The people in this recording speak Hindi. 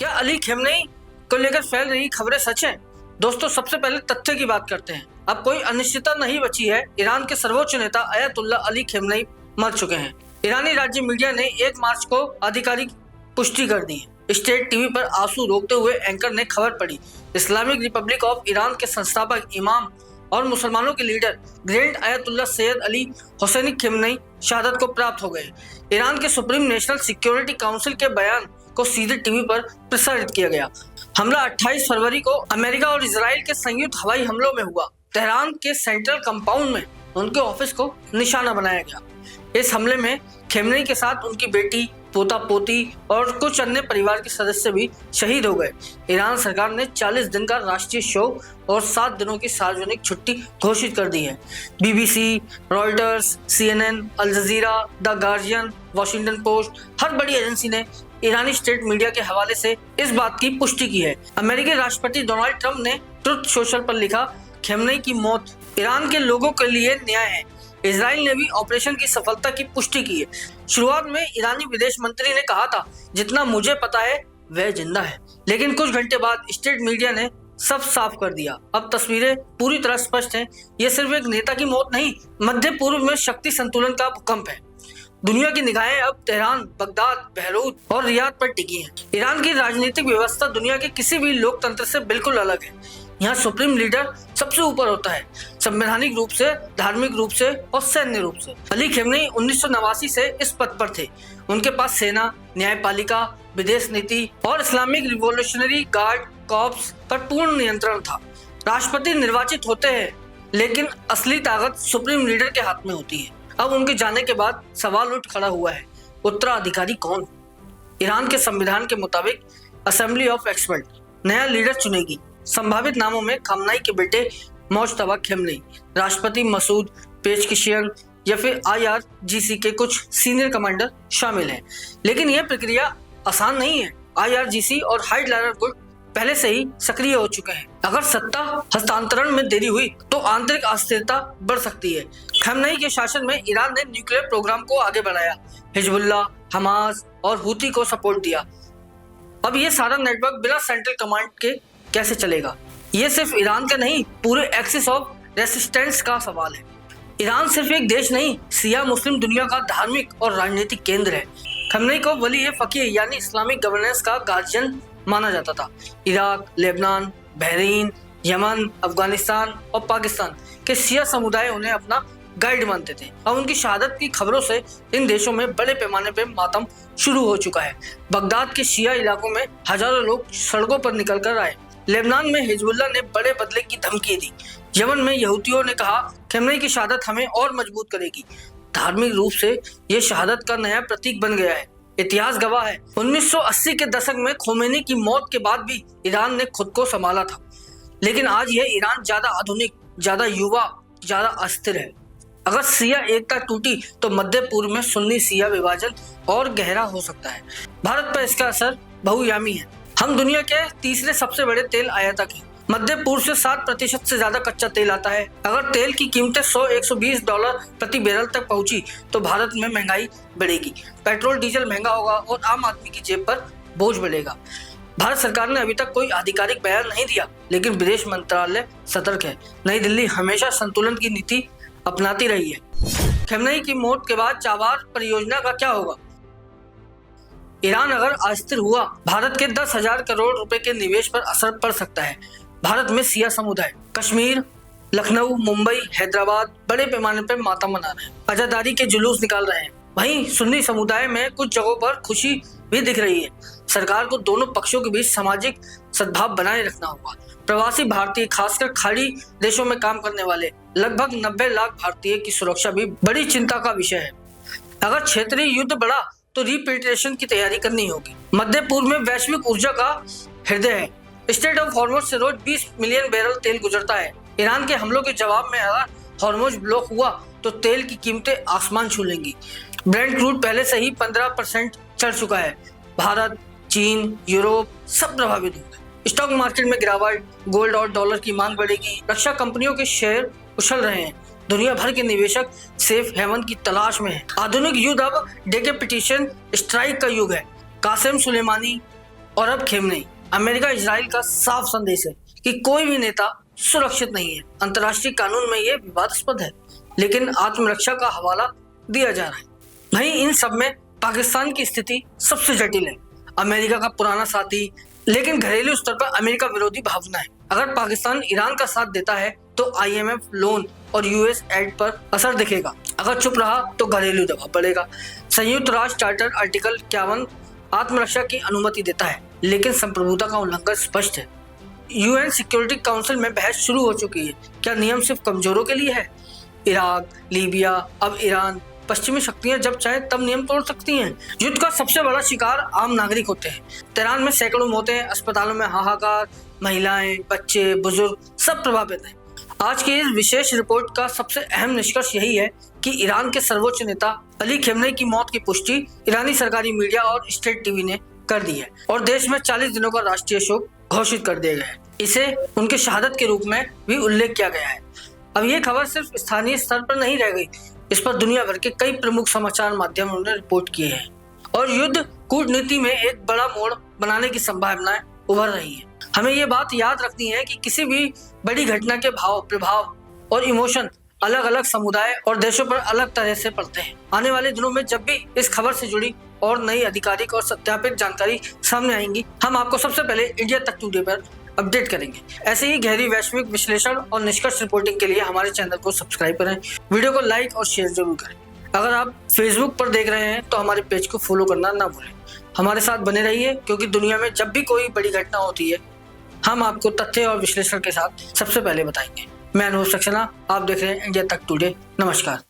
क्या अली खेमनेई को लेकर फैल रही खबरें सच हैं? दोस्तों, सबसे पहले तथ्य की बात करते हैं। अब कोई अनिश्चितता नहीं बची है। ईरान के सर्वोच्च नेता अयतुल्ला अली खेमनेई मर चुके हैं। ईरानी राज्य मीडिया ने 1 मार्च को आधिकारिक पुष्टि कर दी है। स्टेट टीवी पर आंसू रोकते हुए एंकर ने खबर पढ़ी, इस्लामिक रिपब्लिक ऑफ ईरान के संस्थापक, इमाम और मुसलमानों के leader grand Ayatollah Sayyid Ali Hosseini Khamenei शहादत को प्राप्त हो गए। ईरान के सुप्रीम नेशनल सिक्योरिटी काउंसिल के बयान को सीधे टीवी पर प्रसारित किया गया। हमला 28 फरवरी को अमेरिका और इजराइल के संयुक्त हवाई हमलों में हुआ। तेहरान के सेंट्रल कंपाउंड में उनके ऑफिस को निशाना बनाया गया। इस हमले में खेमनेई के साथ उनकी बेटी, पोता पोती और कुछ अन्य परिवार के सदस्य भी शहीद हो गए। ईरान सरकार ने 40 दिन का राष्ट्रीय शोक और 7 दिनों की सार्वजनिक छुट्टी घोषित कर दी है। BBC, Reuters, CNN, Al Jazeera, the Guardian, Washington Post, हर बड़ी एजेंसी ने ईरानी स्टेट मीडिया के हवाले से इस बात की पुष्टि की है। अमेरिकी राष्ट्रपति डोनाल्ड ट्रंप ने ट्रुथ सोशल पर लिखा, खेमनेई की मौत ईरान के लोगों के लिए न्याय है। इजराइल ने भी ऑपरेशन की सफलता की पुष्टि की है। शुरुआत में ईरानी विदेश मंत्री ने कहा था, जितना मुझे पता है वह जिंदा है, लेकिन कुछ घंटे बाद स्टेट मीडिया ने सब साफ कर दिया। अब तस्वीरें पूरी तरह स्पष्ट हैं। यह सिर्फ एक नेता की मौत नहीं, मध्य पूर्व में शक्ति संतुलन का भूकंप है। दुनिया की निगाहें अब तेहरान, बगदाद, बहरूत और रियाद पर टिकी हैं। ईरान की राजनीतिक व्यवस्था दुनिया के किसी भी लोकतंत्र से बिल्कुल अलग है। यहाँ सुप्रीम लीडर सबसे ऊपर होता है, संवैधानिक रूप से, धार्मिक रूप से और सैन्य रूप से। अली खेमनेई 1989 से इस पद पर थे। उनके पास सेना, न्यायपालिका, विदेश नीति और इस्लामिक रिवॉल्यूशनरी गार्ड कॉर्प्स पर पूर्ण नियंत्रण था। राष्ट्रपति निर्वाचित होते हैं, लेकिन असली ताकत सुप्रीम लीडर के हाथ में होती है। अब उनके जाने के बाद सवाल उठ खड़ा हुआ है, उत्तराधिकारी कौन? ईरान के संविधान के मुताबिक असेंबली ऑफ एक्सपर्ट नया लीडर चुनेगी। संभावित नामों में खamenei के बेटे मोज्तबा खेमनेई, राष्ट्रपति मसूद पेजकिशियन या फिर IRGC के कुछ सीनियर कमांडर शामिल हैं। लेकिन यह प्रक्रिया आसान नहीं है। IRGC और हाई लेवल गुट पहले से ही सक्रिय हो चुके हैं। अगर सत्ता हस्तांतरण में देरी हुई तो आंतरिक अस्थिरता बढ़ सकती है। खamenei के शासन में ईरान ने न्यूक्लियर प्रोग्राम को आगे बढ़ाया, हिजबुल्लाह, हमास और हुती को सपोर्ट दिया। अब ये सारा नेटवर्क बिना सेंट्रल कमांड के कैसे चलेगा? ये सिर्फ ईरान का नहीं, पूरे एक्सिस ऑफ रेसिस्टेंस का सवाल है। ईरान सिर्फ एक देश नहीं, शिया मुस्लिम दुनिया का धार्मिक और राजनीतिक केंद्र है। खamenei को वली फकीह यानी इस्लामिक गवर्नेंस का गार्जियन माना जाता था। Iraq, Lebanon, Bahrain, Yemen, Afghanistan और पाकिस्तान के शिया समुदाय उन्हें अपना गाइड मानते थे। अब उनकी शहादत की खबरों से इन देशों में बड़े पैमाने पर मातम शुरू हो चुका है। बगदाद के शिया इलाकों में हजारों लोग सड़कों पर निकल कर आए। लेबनान में हिजबुल्लाह ने बड़े बदले की धमकी दी। यमन में यहूदियों ने कहा, खेमनेई की शहादत हमें और मजबूत करेगी। धार्मिक रूप से यह शहादत का नया प्रतीक बन गया है। इतिहास गवाह है, 1980 के दशक में खोमेनी की मौत के बाद भी ईरान ने खुद को संभाला था। लेकिन आज यह ईरान ज्यादा आधुनिक, ज्यादा युवा, ज्यादा अस्थिर है। अगर शिया एकता टूटी तो मध्य पूर्व में सुन्नी शिया विभाजन और गहरा हो सकता है। भारत पर इसका असर बहुआयामी है। हम दुनिया के तीसरे सबसे बड़े तेल आयातक हैं। मध्य पूर्व से 7% से ज्यादा कच्चा तेल आता है। अगर तेल की कीमतें $100-120 प्रति बैरल तक पहुंची तो भारत में महंगाई बढ़ेगी। पेट्रोल डीजल महंगा होगा और आम आदमी की जेब पर बोझ बढ़ेगा। भारत सरकार ने अभी तक कोई आधिकारिक बयान नहीं दिया, लेकिन विदेश मंत्रालय सतर्क है। नई दिल्ली हमेशा संतुलन की नीति अपनाती रही है। खेमनेई की मौत के बाद चाबार परियोजना का क्या होगा? ईरान अगर अस्थिर हुआ, भारत के 10,000 करोड़ रुपए के निवेश पर असर पड़ सकता है। भारत में शिया समुदाय कश्मीर, लखनऊ, मुंबई, हैदराबाद बड़े पैमाने पर मातम मना रहे हैं, आजादारी के जुलूस निकाल रहे हैं। वहीं सुन्नी समुदाय में कुछ जगहों पर खुशी भी दिख रही है। सरकार को दोनों पक्षों के बीच सामाजिक सद्भाव बनाए रखना होगा। प्रवासी भारतीय, खासकर खाड़ी देशों में काम करने वाले लगभग 90 लाख भारतीय की सुरक्षा भी बड़ी चिंता का विषय है। अगर क्षेत्रीय युद्ध बढ़ा तो रिपेट्रिएशन की तैयारी करनी होगी। मध्य पूर्व में वैश्विक ऊर्जा का हृदय है। स्ट्रेट ऑफ हॉर्मुज से रोज 20 मिलियन बैरल तेल गुजरता है। ईरान के हमलों के जवाब में अगर हॉर्मुज ब्लॉक हुआ तो तेल की कीमतें आसमान छू लेंगी। ब्रेंट क्रूड पहले से ही 15% चढ़ चुका है। भारत, चीन, यूरोप सब प्रभावित होंगे। स्टॉक मार्केट में गिरावट, गोल्ड और डॉलर की मांग बढ़ेगी। रक्षा कंपनियों के शेयर उछल रहे हैं। दुनिया भर के निवेशक सेफ हेवन की तलाश में हैं। आधुनिक युद्ध अब डेकेपिटेशन स्ट्राइक का युग है। कासिम सुलेमानी और अब खेमनेई। अमेरिका इजराइल का साफ संदेश है कि कोई भी नेता सुरक्षित नहीं है। अंतर्राष्ट्रीय कानून में यह विवादास्पद है, लेकिन आत्मरक्षा का हवाला दिया जा रहा है। वहीं इन सब में पाकिस्तान की स्थिति सबसे जटिल है। अमेरिका का पुराना साथी, लेकिन घरेलू स्तर पर अमेरिका विरोधी भावना है। अगर पाकिस्तान ईरान का साथ देता है तो IMF लोन और US एड पर असर दिखेगा। अगर चुप रहा तो घरेलू दबाव बढ़ेगा। संयुक्त राष्ट्र चार्टर आर्टिकल 51 आत्मरक्षा की अनुमति देता है, लेकिन संप्रभुता का उल्लंघन स्पष्ट है। UN सिक्योरिटी काउंसिल में बहस शुरू हो चुकी है। क्या नियम सिर्फ कमजोरों के लिए है? इराक, लीबिया, अब ईरान। पश्चिमी शक्तियां जब चाहे तब नियम तोड़ सकती हैं। युद्ध का सबसे बड़ा शिकार आम नागरिक होते हैं। तेहरान में सैकड़ों मौतें, अस्पतालों में हाहाकार, महिलाएं, बच्चे, बुजुर्ग सब प्रभावित हैं। आज की इस विशेष रिपोर्ट का सबसे अहम निष्कर्ष यही है कि ईरान के सर्वोच्च नेता अली खेमनेई की मौत की पुष्टि ईरानी सरकारी मीडिया और स्टेट टीवी ने कर दी है और देश में 40 दिनों का राष्ट्रीय शोक घोषित कर दिया गया है। इसे उनके शहादत के रूप में भी उल्लेख किया गया है। अब ये खबर सिर्फ स्थानीय स्तर पर नहीं रह गई, इस पर दुनिया भर के कई प्रमुख समाचार माध्यमों ने रिपोर्ट किए हैं और युद्ध कूटनीति में एक बड़ा मोड़ बनाने की संभावनाएं उभर रही हैं। हमें ये बात याद रखनी है कि किसी भी बड़ी घटना के भाव, प्रभाव और इमोशन अलग अलग समुदाय और देशों पर अलग तरह से पड़ते हैं। आने वाले दिनों में जब भी इस खबर से जुड़ी और नई आधिकारिक और सत्यापित जानकारी सामने आएंगी, हम आपको सबसे पहले इंडिया तक टुडे पर अपडेट करेंगे। ऐसे ही गहरी वैश्विक विश्लेषण और निष्कर्ष रिपोर्टिंग के लिए हमारे चैनल को सब्सक्राइब करें, वीडियो को लाइक और शेयर जरूर करें। अगर आप फेसबुक पर देख रहे हैं तो हमारे पेज को फॉलो करना ना भूलें। हमारे साथ बने रहिए, क्योंकि दुनिया में जब भी कोई बड़ी घटना होती है हम आपको तथ्य और विश्लेषण के साथ सबसे पहले बताएंगे। मैं अनुभव सक्सेना, आप देख रहे हैं इंडिया तक टुडे। नमस्कार।